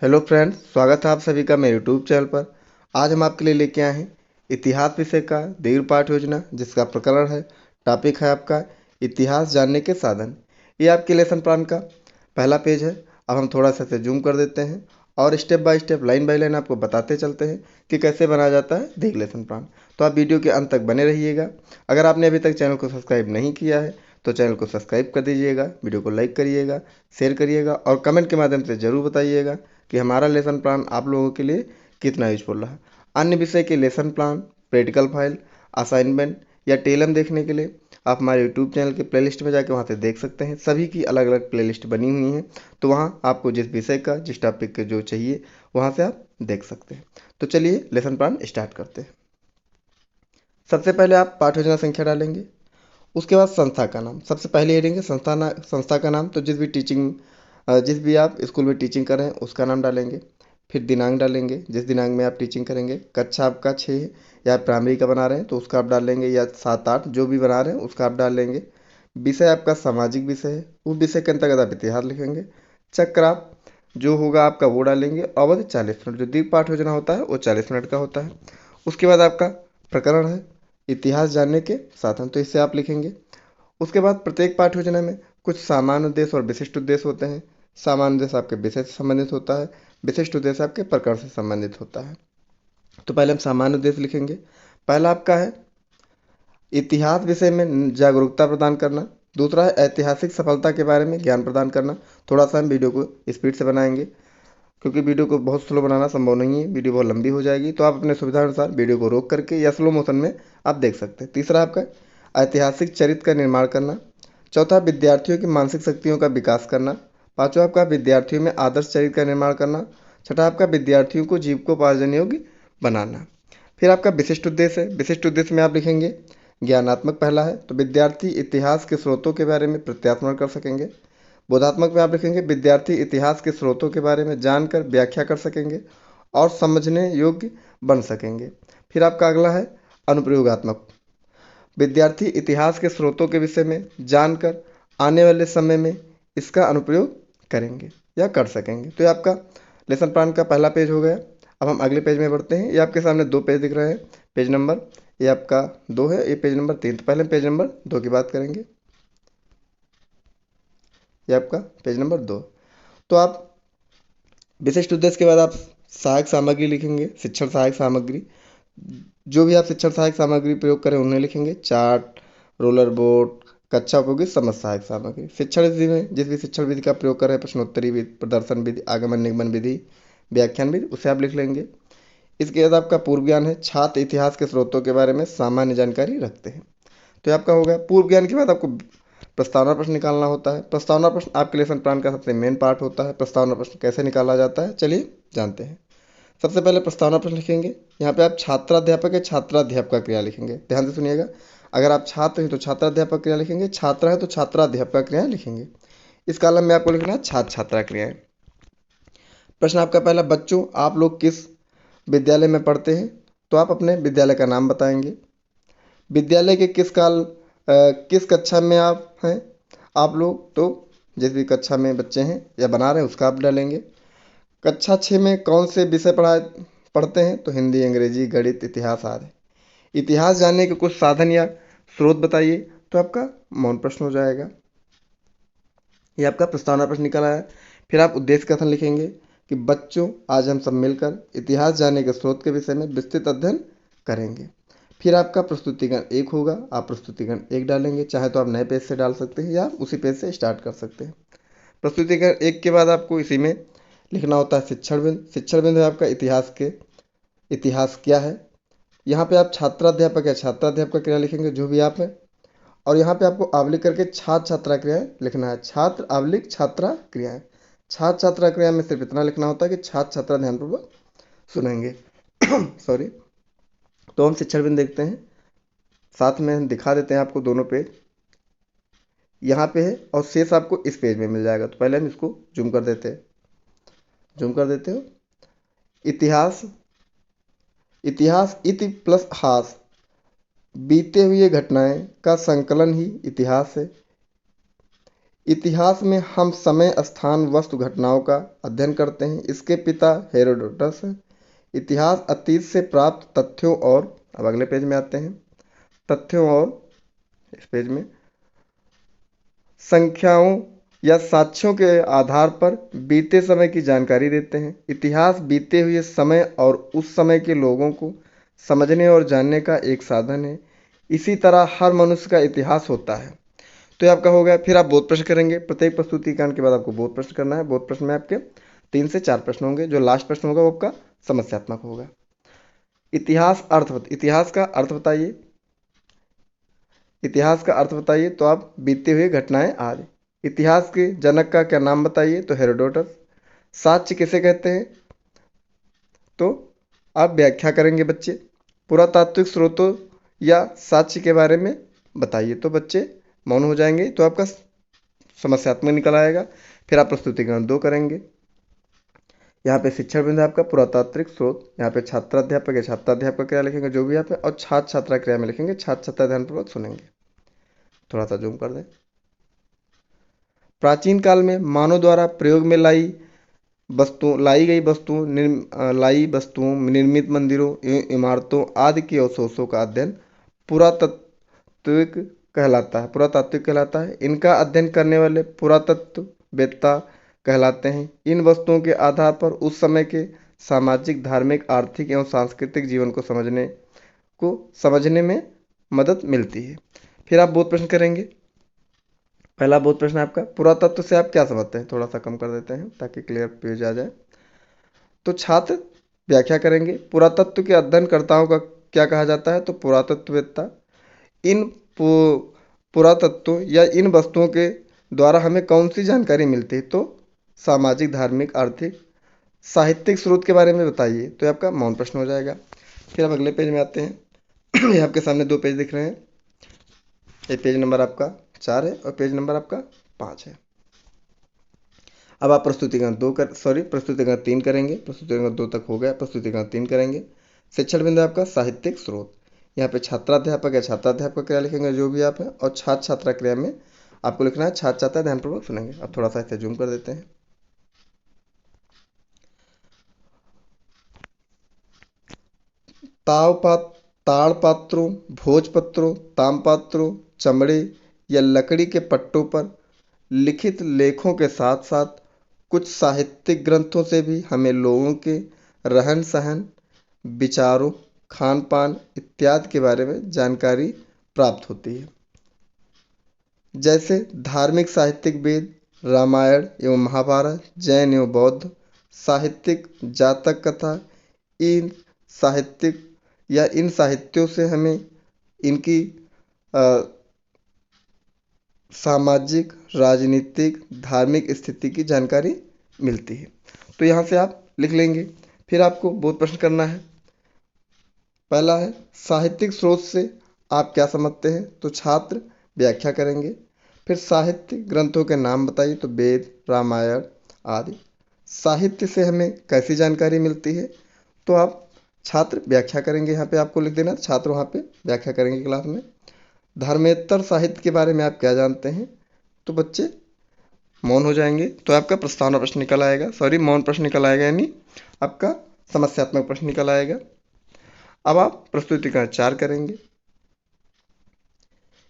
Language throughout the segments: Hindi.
हेलो फ्रेंड्स, स्वागत है आप सभी का मेरे यूट्यूब चैनल पर। आज हम आपके लिए लेके आए हैं इतिहास विषय का दीर्घ पाठ योजना, जिसका प्रकरण है, टॉपिक है आपका इतिहास जानने के साधन। ये आपके लेसन प्लान का पहला पेज है। अब हम थोड़ा सा इसे जूम कर देते हैं और step by step, line by line आपको बताते चलते हैं कि कैसे बनाया जाता है दीर्घ लेसन प्लान। तो आप वीडियो के अंत तक बने रहिएगा। अगर आपने अभी तक चैनल को सब्सक्राइब नहीं किया है तो चैनल को सब्सक्राइब कर दीजिएगा, वीडियो को लाइक करिएगा, शेयर करिएगा और कमेंट के माध्यम से ज़रूर बताइएगा कि हमारा लेसन प्लान आप लोगों के लिए कितना यूजफुल रहा। अन्य विषय के lesson plan, practical file, assignment या टेलम देखने के लिए आप हमारे यूट्यूब चैनल के प्लेलिस्ट में जाकर वहाँ से देख सकते हैं। सभी की अलग अलग प्लेलिस्ट बनी हुई हैं, तो वहाँ आपको जिस विषय का, जिस टॉपिक के जो चाहिए वहाँ से आप देख सकते हैं। तो चलिए लेसन प्लान स्टार्ट करते हैं। सबसे पहले आप पाठ योजना संख्या डालेंगे, उसके बाद संस्था का नाम सबसे पहले हेडिंग है। संस्था का नाम तो जिस भी आप स्कूल में टीचिंग कर रहे हैं उसका नाम डालेंगे। फिर दिनांक डालेंगे, जिस दिनांक में आप टीचिंग करेंगे। कक्षा आपका 6 है या प्राइमरी का बना रहे हैं तो उसका आप डाल लेंगे, या 7-8 जो भी बना रहे हैं उसका आप डाल लेंगे। विषय आपका सामाजिक विषय है, उस विषय के अंतर्गत आप इतिहास लिखेंगे। चक्र आप जो होगा आपका वो डालेंगे। अवधि 40 मिनट, जो दीर्घ पाठ योजना होता है वो 40 मिनट का होता है। उसके बाद आपका प्रकरण है इतिहास जानने के साधन, तो इसे आप लिखेंगे। उसके बाद प्रत्येक पाठ योजना में कुछ सामान्य उद्देश्य और विशिष्ट उद्देश्य होते हैं। सामान्य उद्देश्य आपके विषय से संबंधित होता है, विशिष्ट उद्देश्य आपके प्रकरण से संबंधित होता है। तो पहले हम सामान्य उद्देश्य लिखेंगे। पहला आपका है इतिहास विषय में जागरूकता प्रदान करना। दूसरा है ऐतिहासिक सफलता के बारे में ज्ञान प्रदान करना। थोड़ा सा हम वीडियो को स्पीड से बनाएंगे, क्योंकि वीडियो को बहुत स्लो बनाना संभव नहीं है, वीडियो बहुत लंबी हो जाएगी। तो आप अपने सुविधा अनुसार वीडियो को रोक करके या स्लो मोशन में आप देख सकते हैं। तीसरा आपका ऐतिहासिक चरित्र का निर्माण करना। चौथा विद्यार्थियों की मानसिक शक्तियों का विकास करना। पांचवा आपका विद्यार्थियों में आदर्श चरित्र का निर्माण करना। छठा आपका विद्यार्थियों को जीविकोपार्जन योग्य बनाना। फिर आपका विशिष्ट उद्देश्य है। विशिष्ट उद्देश्य में आप लिखेंगे ज्ञानात्मक। पहला है तो विद्यार्थी इतिहास के स्रोतों के बारे में प्रत्यात्मन कर सकेंगे। बोधात्मक में आप लिखेंगे विद्यार्थी इतिहास के स्रोतों के बारे में जानकर व्याख्या कर सकेंगे और समझने योग्य बन सकेंगे। फिर आपका अगला है अनुप्रयोगात्मक। विद्यार्थी इतिहास के स्रोतों के विषय में जानकर आने वाले समय में इसका अनुप्रयोग करेंगे या कर सकेंगे। तो ये आपका लेसन प्लान का पहला पेज हो गया। अब हम अगले पेज में बढ़ते हैं। ये आपके सामने 2 पेज दिख रहे हैं। पेज नंबर ये आपका 2 है, ये पेज नंबर 3। तो पहले हम पेज नंबर 2 की बात करेंगे। ये आपका पेज नंबर 2। तो आप विशिष्ट उद्देश्य के बाद आप सहायक सामग्री लिखेंगे। शिक्षण सहायक सामग्री, जो भी आप शिक्षण सहायक सामग्री प्रयोग करें उन्हें लिखेंगे। चार्ट, रोलर बोर्ड, कक्षा उपयोगी समझ सहायक सामग्री। शिक्षण विधि में जिस भी शिक्षण विधि का प्रयोग कर रहे हैं, प्रश्नोत्तरी विधि, प्रदर्शन विधि, आगमन निगमन विधि, व्याख्यान विधि, उसे आप लिख लेंगे। इसके बाद आपका पूर्व ज्ञान है। छात्र इतिहास के स्रोतों के बारे में सामान्य जानकारी रखते हैं। तो ये आपका हो गया। पूर्व ज्ञान के बाद आपको प्रस्तावना प्रश्न निकालना होता है। प्रस्तावना प्रश्न आपके लेसन प्लान का सबसे मेन पार्ट होता है। प्रस्तावना प्रश्न कैसे निकाला जाता है, चलिए जानते हैं। सबसे पहले प्रस्तावना प्रश्न लिखेंगे। यहाँ पे आप छात्राध्यापक है, छात्राध्यापक क्रिया लिखेंगे। ध्यान से सुनिएगा, अगर आप छात्र हैं तो छात्राध्यापक क्रिया लिखेंगे, छात्रा है तो छात्राध्यापक क्रिया लिखेंगे। इस कॉलम में आपको लिखना है छात्र छात्रा क्रियाएं। प्रश्न आपका पहला, बच्चों आप लोग किस विद्यालय में पढ़ते हैं? तो आप अपने विद्यालय का नाम बताएंगे। विद्यालय के किस कक्षा में आप हैं आप लोग, तो जिस भी कक्षा में बच्चे हैं या बना रहे हैं उसका आप डालेंगे। कक्षा 6 में कौन से विषय पढ़ते हैं? तो हिंदी, अंग्रेजी, गणित, इतिहास आदि। इतिहास जानने के कुछ साधन या स्रोत बताइए, तो आपका मौन प्रश्न हो जाएगा। ये आपका प्रस्तावना प्रश्न निकल आया। फिर आप उद्देश्य कथन लिखेंगे कि बच्चों आज हम सब मिलकर इतिहास जानने के स्रोत के विषय में विस्तृत अध्ययन करेंगे। फिर आपका प्रस्तुतिकरण 1 होगा, आप प्रस्तुतिकरण 1 डालेंगे। चाहे तो आप नए पेज से डाल सकते हैं या उसी पेज से स्टार्ट कर सकते हैं। प्रस्तुतिकरण 1 के बाद आपको इसी में लिखना होता है शिक्षण बिंदु। शिक्षण बिंदु है आपका इतिहास क्या है। यहाँ पे आप छात्राध्यापक है, छात्राध्यापक क्रिया लिखेंगे जो भी आप है। और यहाँ पे आपको आवलिक करके छात्र छात्रा क्रियाएं लिखना है। छात्र आवलिक छात्रा क्रियाएं। छात्र छात्रा क्रिया में सिर्फ इतना लिखना होता है कि छात्र छात्रा ध्यानपूर्वक सुनेंगे। सॉरी। तो हम शिक्षण बिंदु देखते हैं, साथ में हम दिखा देते हैं आपको दोनों पेज। यहाँ पे है और शेष आपको इस पेज में मिल जाएगा। तो पहले हम इसको जूम कर देते हैं, जूम कर देते हो। इतिहास, इतिहास इति प्लस हास, बीते हुए घटनाएं का संकलन ही इतिहास है। इतिहास में हम समय, स्थान, वस्तु, घटनाओं का अध्ययन करते हैं। इसके पिता हेरोडोटस हैं। इतिहास अतीत से प्राप्त तथ्यों और, अब अगले पेज में आते हैं, तथ्यों और इस पेज में संख्याओं या साक्ष्यों के आधार पर बीते समय की जानकारी देते हैं। इतिहास बीते हुए समय और उस समय के लोगों को समझने और जानने का एक साधन है। इसी तरह हर मनुष्य का इतिहास होता है। तो ये आपका हो गया। फिर आप बोध प्रश्न करेंगे। प्रत्येक प्रस्तुतिकरण के बाद आपको बोध प्रश्न करना है। बोध प्रश्न में आपके 3 से 4 प्रश्न होंगे। जो लास्ट प्रश्न होगा वो आपका समस्यात्मक होगा। इतिहास इतिहास का अर्थ बताइए। इतिहास का अर्थ बताइए तो आप बीते हुए घटनाएं आदि। इतिहास के जनक का क्या नाम बताइए तो हेरोडोटस। साक्ष्य किसे कहते हैं तो आप व्याख्या करेंगे बच्चे। पुरातात्विक स्रोतों या साक्ष्य के बारे में बताइए तो बच्चे मौन हो जाएंगे, तो आपका समस्यात्मक निकल आएगा। फिर आप प्रस्तुतिकरण 2 करेंगे। यहाँ पे शिक्षण बिंदु आपका पुरातात्विक स्रोत, यहाँ पे छात्राध्यापक या छात्राध्यापक क्रिया लिखेंगे जो भी यहाँ पे, और छात्र छात्रा क्रिया में लिखेंगे। छात्र छात्रा ध्यानपूर्वक सुनेंगे। थोड़ा सा जूम कर दें। प्राचीन काल में मानव द्वारा प्रयोग में लाई वस्तुओं, निर्मित मंदिरों एवं इमारतों आदि के अवशेषों का अध्ययन पुरातात्विक कहलाता है। इनका अध्ययन करने वाले पुरातत्ववेत्ता कहलाते हैं। इन वस्तुओं के आधार पर उस समय के सामाजिक, धार्मिक, आर्थिक एवं सांस्कृतिक जीवन को समझने में मदद मिलती है। फिर आप बोध प्रश्न करेंगे। पहला बोध प्रश्न आपका, पुरातत्व से आप क्या समझते हैं। थोड़ा सा कम कर देते हैं ताकि क्लियर पेज आ जाए। तो छात्र व्याख्या करेंगे। पुरातत्व के अध्ययनकर्ताओं का क्या कहा जाता है तो पुरातत्ववेत्ता। इन पुरातत्व या इन वस्तुओं के द्वारा हमें कौन सी जानकारी मिलती है तो सामाजिक, धार्मिक, आर्थिक, साहित्यिक स्रोत के बारे में बताइए, तो आपका मौन प्रश्न हो जाएगा। फिर हम अगले पेज में आते हैं। ये आपके सामने 2 पेज दिख रहे हैं। ये पेज नंबर आपका 4 है और पेज नंबर आपका 5 है। अब आप प्रस्तुतिकरण 3 करेंगे। प्रस्तुतिकरण 2 तक हो गया, प्रस्तुतिकरण 3 करेंगे। शिक्षण बिंदु आपका साहित्यिक स्रोत। यहाँ पे छात्राध्यापक या छात्राध्यापक क्रिया लिखेंगे जो भी आप है, और छात्र छात्रा क्रिया में आपको लिखना है छात्र छात्रा ध्यानपूर्वक सुनेंगे। अब थोड़ा सा इसे जूम कर देते हैं। ताड़पात्रों, भोजपत्रों, तामपात्रों, चमड़े या लकड़ी के पट्टों पर लिखित लेखों के साथ साथ कुछ साहित्यिक ग्रंथों से भी हमें लोगों के रहन सहन, विचारों, खान पान इत्यादि के बारे में जानकारी प्राप्त होती है। जैसे धार्मिक साहित्यिक वेद, रामायण एवं महाभारत, जैन एवं बौद्ध साहित्यिक, जातक कथा, इन इन साहित्यों से हमें इनकी सामाजिक, राजनीतिक, धार्मिक स्थिति की जानकारी मिलती है। तो यहाँ से आप लिख लेंगे। फिर आपको बोध प्रश्न करना है। पहला है साहित्यिक स्रोत से आप क्या समझते हैं तो छात्र व्याख्या करेंगे। फिर साहित्य ग्रंथों के नाम बताइए तो वेद, रामायण आदि। साहित्य से हमें कैसी जानकारी मिलती है तो आप छात्र व्याख्या करेंगे। यहाँ पे आपको लिख देना, छात्र वहाँ पे व्याख्या करेंगे क्लास में। धर्मेतर साहित्य के बारे में आप क्या जानते हैं तो बच्चे मौन हो जाएंगे, तो आपका प्रस्तावना प्रश्न निकल आएगा, मौन प्रश्न निकल आएगा, यानी आपका समस्यात्मक प्रश्न निकल आएगा। अब आप प्रस्तुतिकरण 4 करेंगे।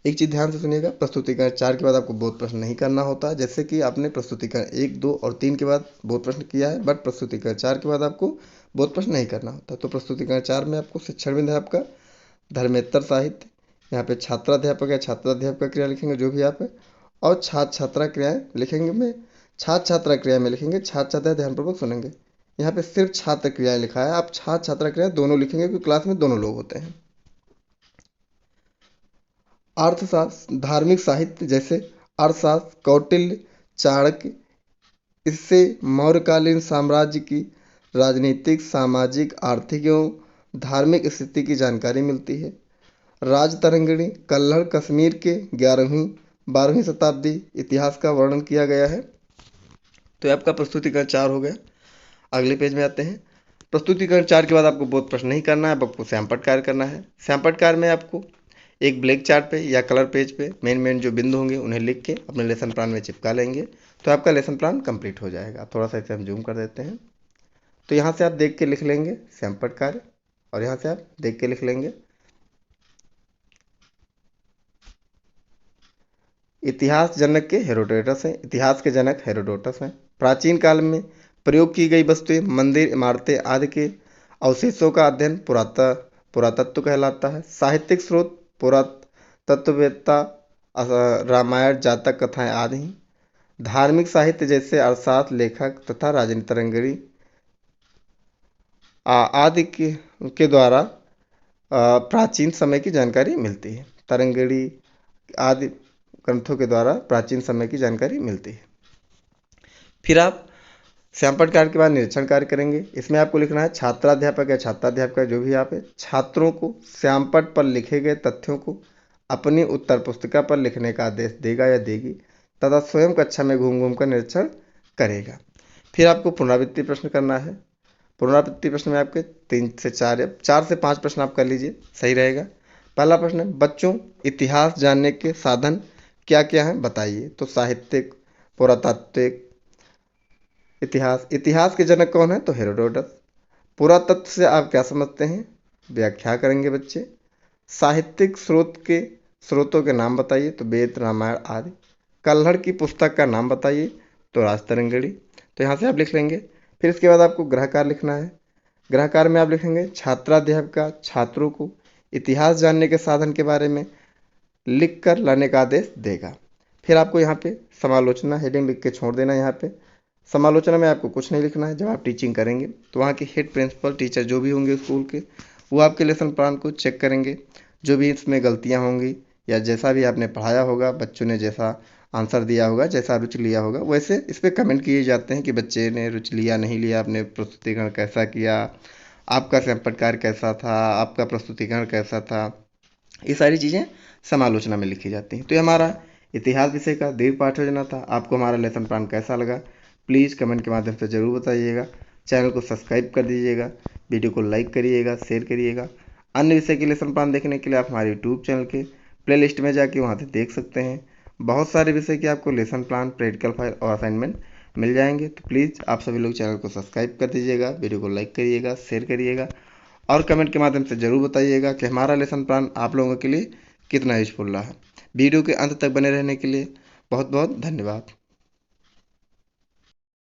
एक चीज़ ध्यान से सुनिएगा, प्रस्तुतिकरण 4 के बाद आपको बोध प्रश्न नहीं करना होता। जैसे कि आपने प्रस्तुतिकरण 1, 2 और 3 के बाद बोध प्रश्न किया है, बट प्रस्तुतिकरण 4 के बाद आपको बोध प्रश्न नहीं करना होता। तो प्रस्तुतिकरण 4 में आपको शिक्षण बिंदु है आपका धर्मेतर साहित्य। यहाँ पे छात्राध्यापक या छात्राध्यापक क्रिया लिखेंगे जो भी आप है, और छात्र छात्रा क्रियाएं लिखेंगे में छात्र छात्रा क्रिया में लिखेंगे। छात्र छात्रा ध्यानपूर्वक सुनेंगे। यहाँ पे सिर्फ छात्र क्रियाएं लिखा है, आप छात्र छात्रा क्रिया दोनों लिखेंगे क्योंकि क्लास में दोनों लोग होते हैं। अर्थशास्त्र, धार्मिक साहित्य जैसे अर्थशास्त्र, कौटिल्य, चाणक्य, इससे मौर्यकालीन साम्राज्य की राजनीतिक, सामाजिक, आर्थिक एवं धार्मिक स्थिति की जानकारी मिलती है। राजतरंगिणी, कल्हड़, कश्मीर के 11वीं 12वीं शताब्दी इतिहास का वर्णन किया गया है। तो ये आपका प्रस्तुतिकरण 4 हो गया। अगले पेज में आते हैं। प्रस्तुतिकरण 4 के बाद आपको बोध प्रश्न नहीं करना है, आपको श्यामपट्ट कार्य करना है। श्यामपट्ट कार्य में आपको एक ब्लैक चार्ट पे या कलर पेज पे मेन जो बिंदु होंगे उन्हें लिख के अपने लेसन प्लान में चिपका लेंगे तो आपका लेसन प्लान कंप्लीट हो जाएगा। थोड़ा सा इसे हम जूम कर देते हैं। तो यहाँ से आप देख के लिख लेंगे सैंपट कार्य, और यहाँ से आप देख के लिख लेंगे इतिहास जनक के हेरोडोटस हैं। इतिहास के जनक हेरोडोटस हैं। प्राचीन काल में प्रयोग की गई वस्तुएं, मंदिर, इमारतें आदि के अवशेषों का अध्ययन पुरातत्व कहलाता है। साहित्यिक स्रोत पुरातत्ववेत्ता रामायण, जातक कथाएं आदि हैं। धार्मिक साहित्य जैसे अर्थशास्त्र, लेखक तथा राजनीति तरंगड़ी आदि के द्वारा प्राचीन समय की जानकारी मिलती है। तरंगड़ी आदि ग्रंथों के द्वारा प्राचीन समय की जानकारी मिलती है। फिर आप सैंपट कार्य के बाद निरीक्षण कार्य करेंगे। इसमें आपको लिखना है छात्राध्यापक या छात्राध्यापिका जो भी आप है, छात्रों को सैंपट पर लिखे गए तथ्यों को अपनी उत्तर पुस्तिका पर लिखने का आदेश देगा या देगी तथा स्वयं कक्षा में घूम घूम कर निरीक्षण करेगा। फिर आपको पुनरावृत्ति प्रश्न करना है। पुनरावृत्ति प्रश्न में आपके 3 से 4 से 5 प्रश्न आप कर लीजिए, सही रहेगा। पहला प्रश्न है, बच्चों इतिहास जानने के साधन क्या क्या हैं बताइए। तो साहित्यिक, पुरातात्विक, इतिहास के जनक कौन है? तो हेरोडोटस। पुरातत्व से आप क्या समझते हैं? व्याख्या करेंगे बच्चे। साहित्यिक स्रोतों के नाम बताइए। तो वेद, रामायण आदि। कल्हड़ की पुस्तक का नाम बताइए। तो राजतरंगिणी। तो यहाँ से आप लिख लेंगे। फिर इसके बाद आपको गृह कार्य लिखना है। गृह कार्य में आप लिखेंगे छात्राध्यापिका छात्रों को इतिहास जानने के साधन के बारे में लिख कर लाने का आदेश देगा। फिर आपको यहाँ पे समालोचना हेडिंग लिख के छोड़ देना। यहाँ पे समालोचना में आपको कुछ नहीं लिखना है। जब आप टीचिंग करेंगे तो वहाँ के हेड प्रिंसिपल टीचर जो भी होंगे स्कूल के, वो आपके लेसन प्लान को चेक करेंगे। जो भी इसमें गलतियाँ होंगी या जैसा भी आपने पढ़ाया होगा, बच्चों ने जैसा आंसर दिया होगा, जैसा रुचि लिया होगा, वैसे इस पर कमेंट किए जाते हैं कि बच्चे ने रुचि लिया नहीं लिया, आपने प्रस्तुतिकरण कैसा किया, आपका सैंपट कार्य कैसा था, आपका प्रस्तुतिकरण कैसा था। ये सारी चीज़ें समालोचना में लिखी जाती हैं। तो ये हमारा इतिहास विषय का दीर्घ पाठ योजना था। आपको हमारा लेसन प्लान कैसा लगा प्लीज़ कमेंट के माध्यम से ज़रूर बताइएगा। चैनल को सब्सक्राइब कर दीजिएगा, वीडियो को लाइक करिएगा, शेयर करिएगा। अन्य विषय के लेसन प्लान देखने के लिए आप हमारे यूट्यूब चैनल के प्लेलिस्ट में जाके वहाँ से देख सकते हैं। बहुत सारे विषय के आपको लेसन प्लान, प्रैक्टिकल फाइल और असाइनमेंट मिल जाएंगे। तो प्लीज़ आप सभी लोग चैनल को सब्सक्राइब कर दीजिएगा, वीडियो को लाइक करिएगा, शेयर करिएगा और कमेंट के माध्यम से ज़रूर बताइएगा कि हमारा लेसन प्लान आप लोगों के लिए कितना यूजफुल रहा है। वीडियो के अंत तक बने रहने के लिए बहुत बहुत धन्यवाद।